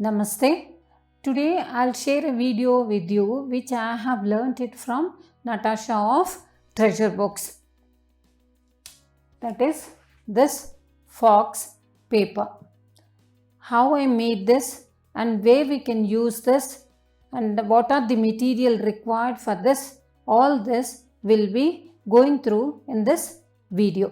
Namaste. Today I'll share a video with you which I have learnt it from Natasha of Treasure Books. That is this fox paper. How I made this and where we can use this and what are the material required for this. All this will be going through in this video.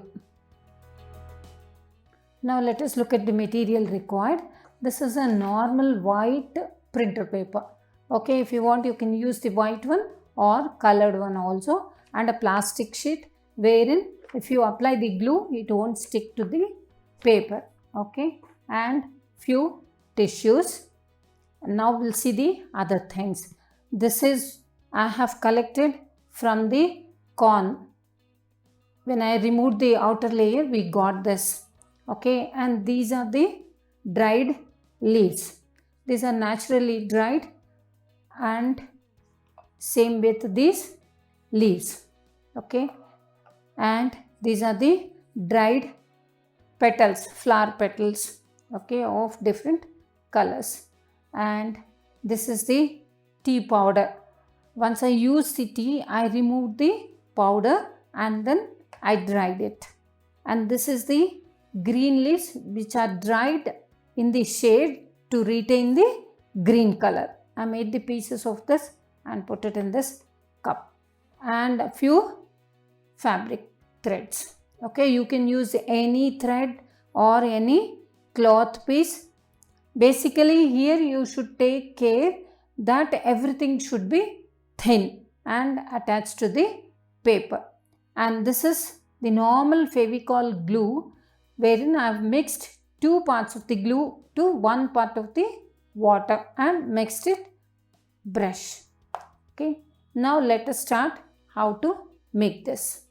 Now let us look at the material required. This is a normal white printer paper. Okay, if you want you can use the white one or colored one also, and a plastic sheet wherein if you apply the glue it won't stick to the paper. Okay, and few tissues. Now we'll see the other things. This is I have collected from the corn. When I removed the outer layer we got this. Okay, and these are the dried leaves. These are naturally dried, and same with these leaves. Okay, and these are the dried petals, flower petals, okay, of different colors. And this is the tea powder. Once I used the tea, I removed the powder and then I dried it. And this is the green leaves which are dried in the shade to retain the green color. I made the pieces of this and put it in this cup. And a few fabric threads. Okay, you can use any thread or any cloth piece. Basically here you should take care that everything should be thin and attached to the paper. And this is the normal Fevicol glue wherein I have mixed 2 parts of the glue to 1 part of the water and mixed it brush. Okay, now let us start how to make this.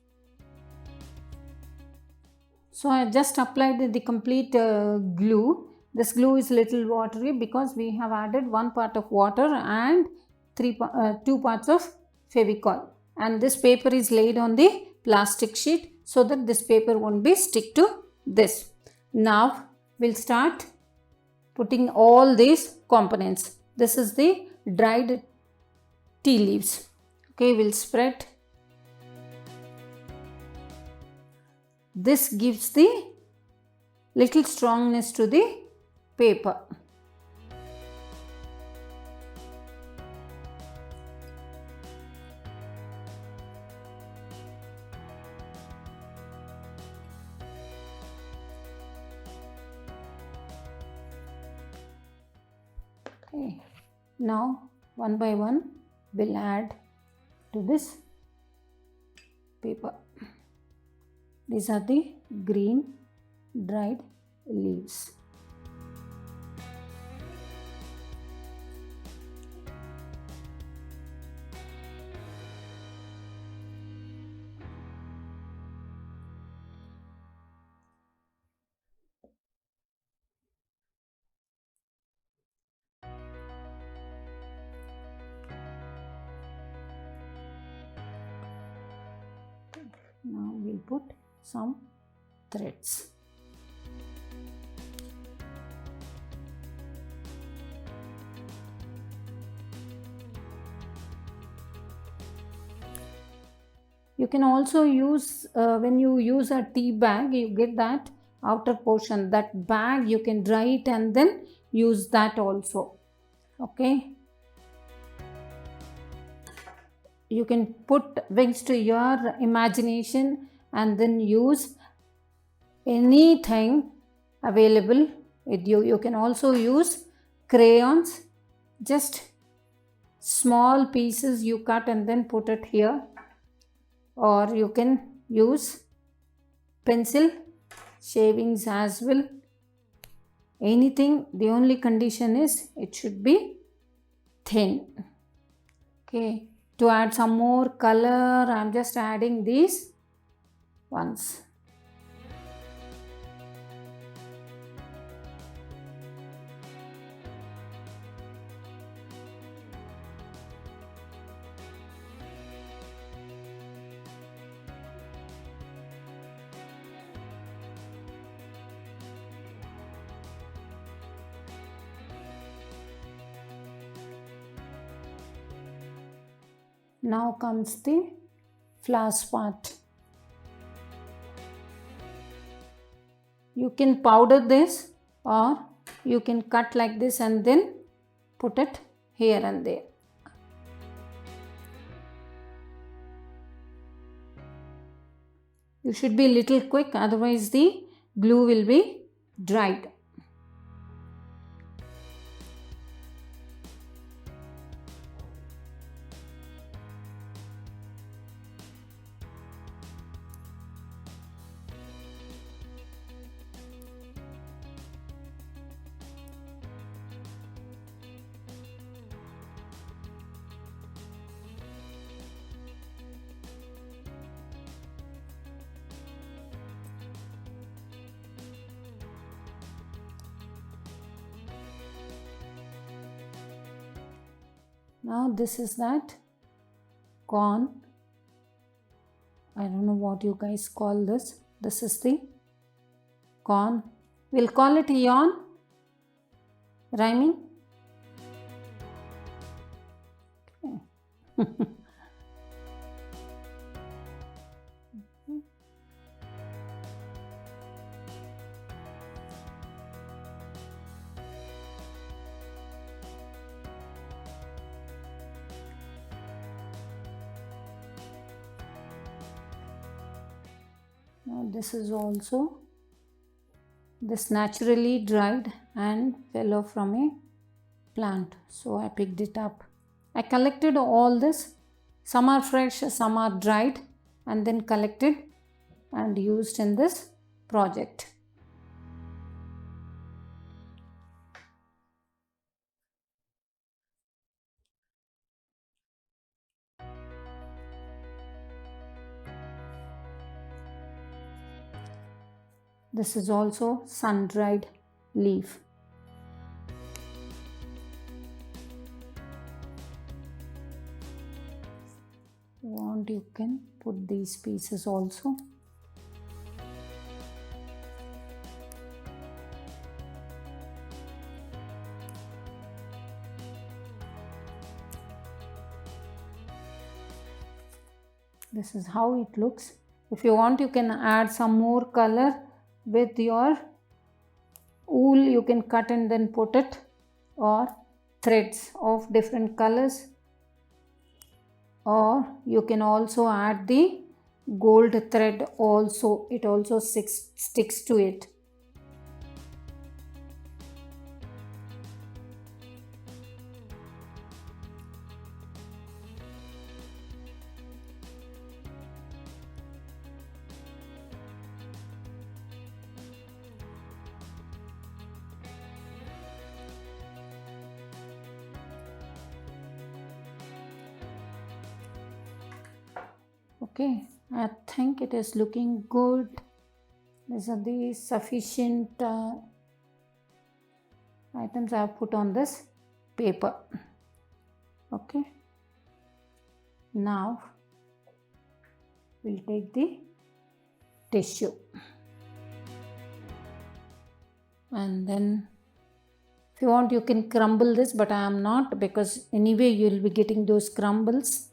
So I just applied the complete glue. This glue is little watery because we have added 1 part of water and 2 parts of Fevicol, and this paper is laid on the plastic sheet so that this paper won't be stick to this. Now we'll start putting all these components. This is the dried tea leaves. Okay, we'll spread. This gives the little strongness to the paper. Okay, now one by one we'll add to this paper. These are the green dried leaves. Now we'll put some threads. You can also use, when you use a tea bag, you get that outer portion, that bag you can dry it and then use that also. Okay. You can put wings to your imagination and then use anything available with you. You can also use crayons, just small pieces you cut and then put it here, or you can use pencil shavings as well. Anything, the only condition is it should be thin. Okay. To add some more color, I am just adding these ones. Now comes the flowers part. You can powder this, or you can cut like this and then put it here and there. You should be a little quick, otherwise the glue will be dried. Now this is that corn. I don't know what you guys call this. This is the corn. We'll call it yarn. Rhyming. Okay. Now this is also, this naturally dried and fell off from a plant, so I picked it up. I collected all this, some are fresh, some are dried, and then collected and used in this project. This is also sun-dried leaf. If you want, you can put these pieces also. This is how it looks. If you want, you can add some more color with your wool. You can cut and then put it, or threads of different colors, or you can also add the gold thread also. It also sticks to it. Okay, I think it is looking good. These are the sufficient items I have put on this paper. Okay, now we'll take the tissue, and then if you want, you can crumble this, but I am not, because anyway you will be getting those crumbles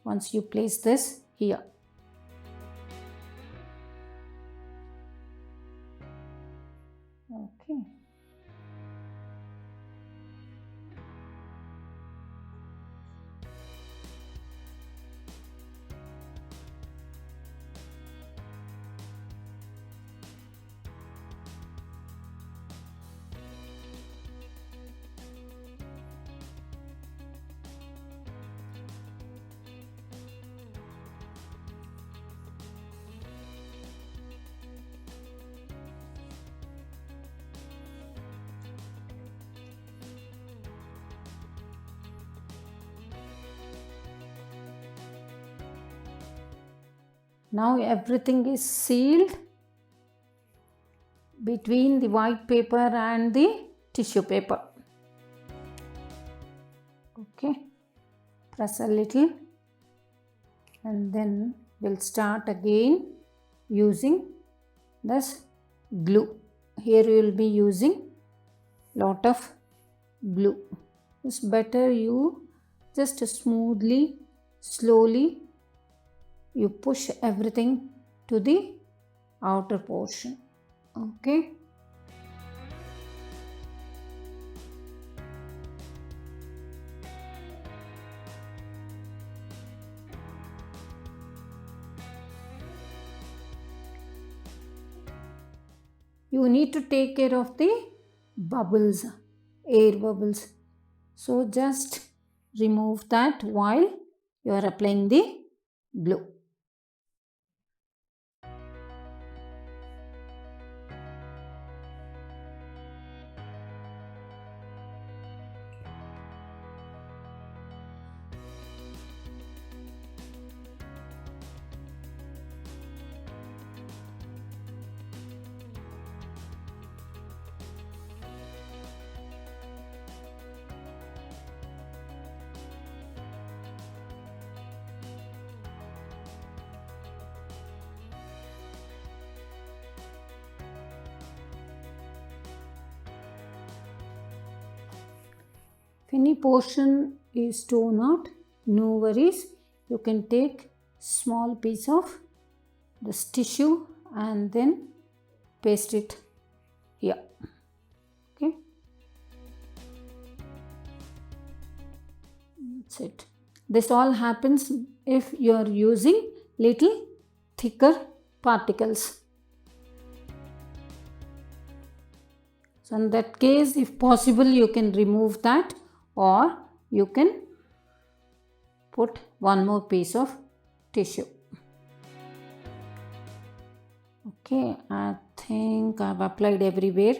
once you place this here. Okay. Now everything is sealed between the white paper and the tissue paper. Okay, press a little, and then we'll start again using this glue. Here you will be using lot of glue. It's better you just smoothly slowly you push everything to the outer portion. Okay. You need to take care of the bubbles, air bubbles. So just remove that while you are applying the glue. If any portion is torn out, no worries. You can take small piece of this tissue and then paste it here. Okay. That's it. This all happens if you are using little thicker particles. So in that case, if possible, you can remove that, or you can put one more piece of tissue. Okay, I think I've applied everywhere.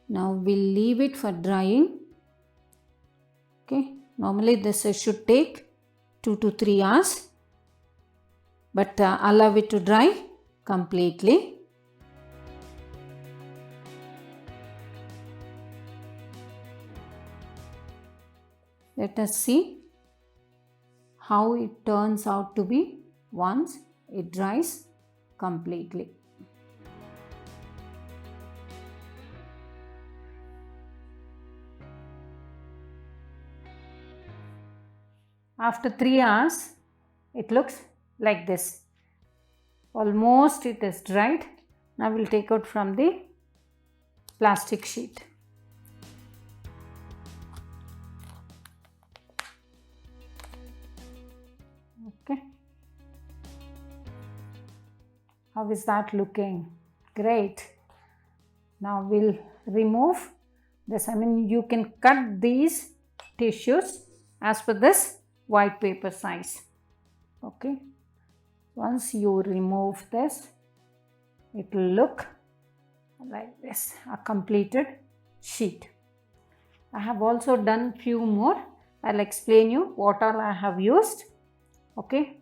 Now we'll leave it for drying. Okay, normally this should take 2 to 3 hours, but allow it to dry completely. Let us see how it turns out to be once it dries completely. After 3 hours, it looks like this. Almost it is dried. Now we'll take out from the plastic sheet. Okay. How is that looking? Great. Now we'll remove this. You can cut these tissues as per this white paper size. Okay. Once you remove this, it will look like this, a completed sheet. I have also done few more. I'll explain you what all I have used. Okay.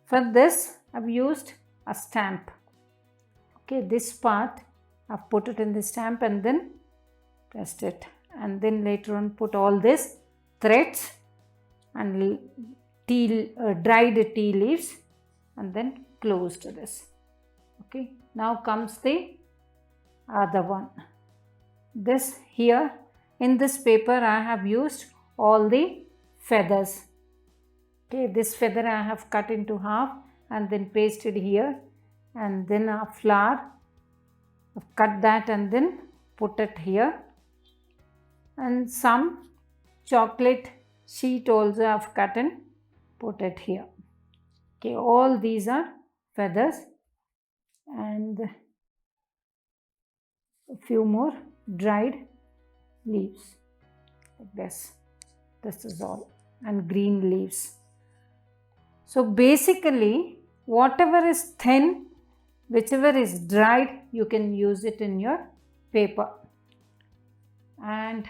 For this, I've used a stamp. Okay, this part I've put it in the stamp and then pressed it, and then later on put all this threads and dried tea leaves and then closed this. Okay, now comes the other one. This here, in this paper I have used all the feathers. Okay, this feather I have cut into half and then pasted here, and then a flower, I've cut that and then put it here, and some chocolate sheet also I've cut and put it here. Okay, all these are feathers, and a few more dried leaves like this. This is all, and green leaves. So basically, whatever is thin, whichever is dried, you can use it in your paper. And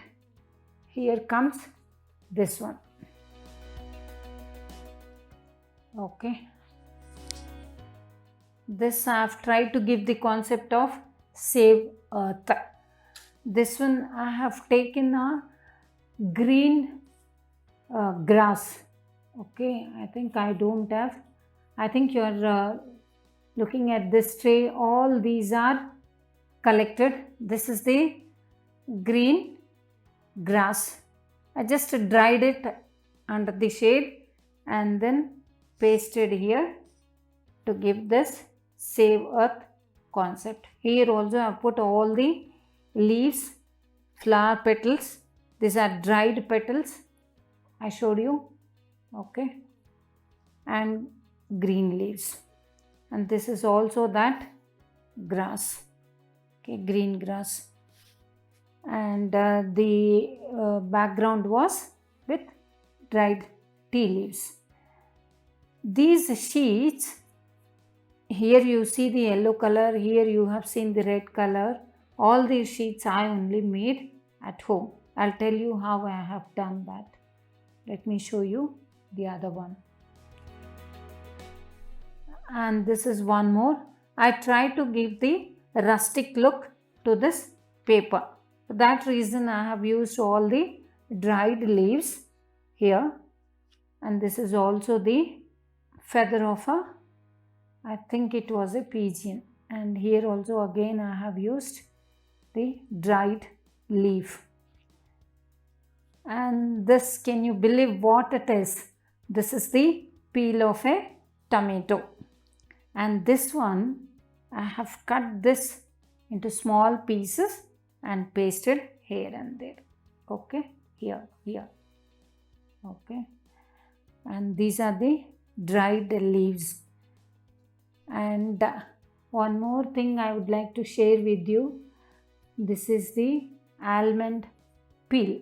here comes this one. Okay. This I have tried to give the concept of save earth. This one I have taken a green grass. Okay, I think I don't have. I think you are looking at this tray. All these are collected. This is the green grass. I just dried it under the shade and then pasted here to give this save earth concept. Here also I have put all the leaves, flower petals. These are dried petals I showed you, okay, and green leaves. And this is also that grass, okay, green grass. And the background was with dried tea leaves. These sheets, here you see the yellow color, here you have seen the red color. All these sheets I only made at home. I'll tell you how I have done that. Let me show you the other one. And this is one more. I try to give the rustic look to this paper. For that reason I have used all the dried leaves here. And this is also the feather of a, I think it was a pigeon. And here also again I have used the dried leaf. And this, can you believe what it is? This is the peel of a tomato. And this one, I have cut this into small pieces and pasted here and there. Okay, here. Okay. And these are the dried leaves. And one more thing I would like to share with you. This is the almond peel.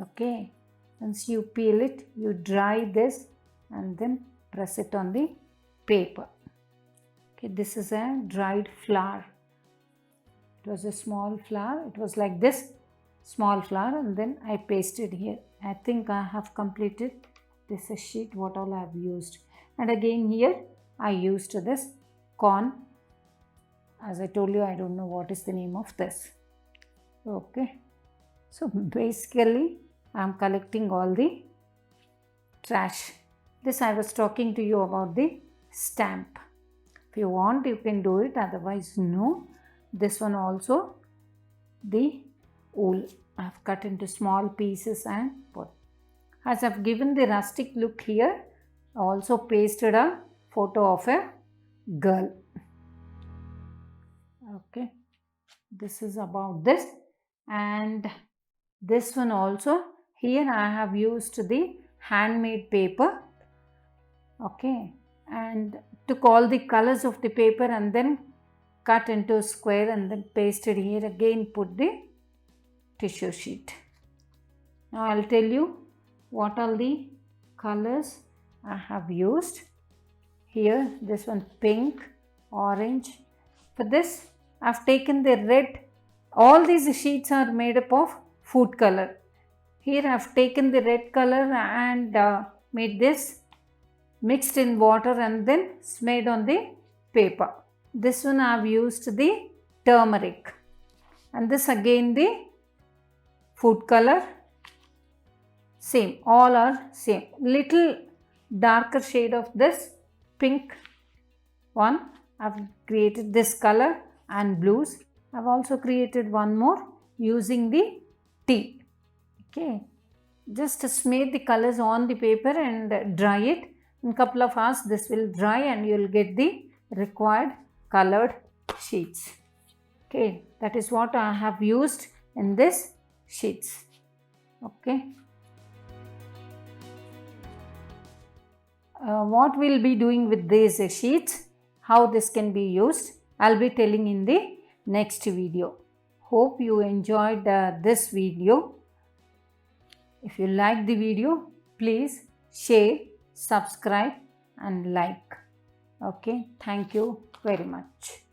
Okay, once you peel it, you dry this and then press it on the paper. Okay, this is a dried flower. It was a small flower. It was like this, small flower, and then I pasted here. I think I have completed this sheet, what all I have used. And again here I used this corn. As I told you, I don't know what is the name of this. Okay, so basically I am collecting all the trash. This I was talking to you about the stamp. If you want, you can do it, otherwise no. This one also, the wool I have cut into small pieces and put. As I have given the rustic look here, I also pasted a photo of a girl. Okay, this is about this. And this one also, here I have used the handmade paper. Okay, and took all the colors of the paper and then cut into a square and then pasted here. Again put the tissue sheet. Now I'll tell you what are the colors I have used. Here this one pink, orange. For this I've taken the red. All these sheets are made up of food color. Here I have taken the red color and made this, mixed in water and then smeared on the paper. This one I have used the turmeric, and this again the food color. Same, all are same. Little darker shade of this pink one. I have created this color and blues. I have also created one more using the tea. Okay, just smear the colors on the paper and dry it. In a couple of hours this will dry and you will get the required colored sheets. Okay, that is what I have used in this sheets. Okay, what we'll be doing with these sheets, how this can be used, I'll be telling in the next video. Hope you enjoyed this video. If you like the video, please share, subscribe and like. Okay, thank you very much.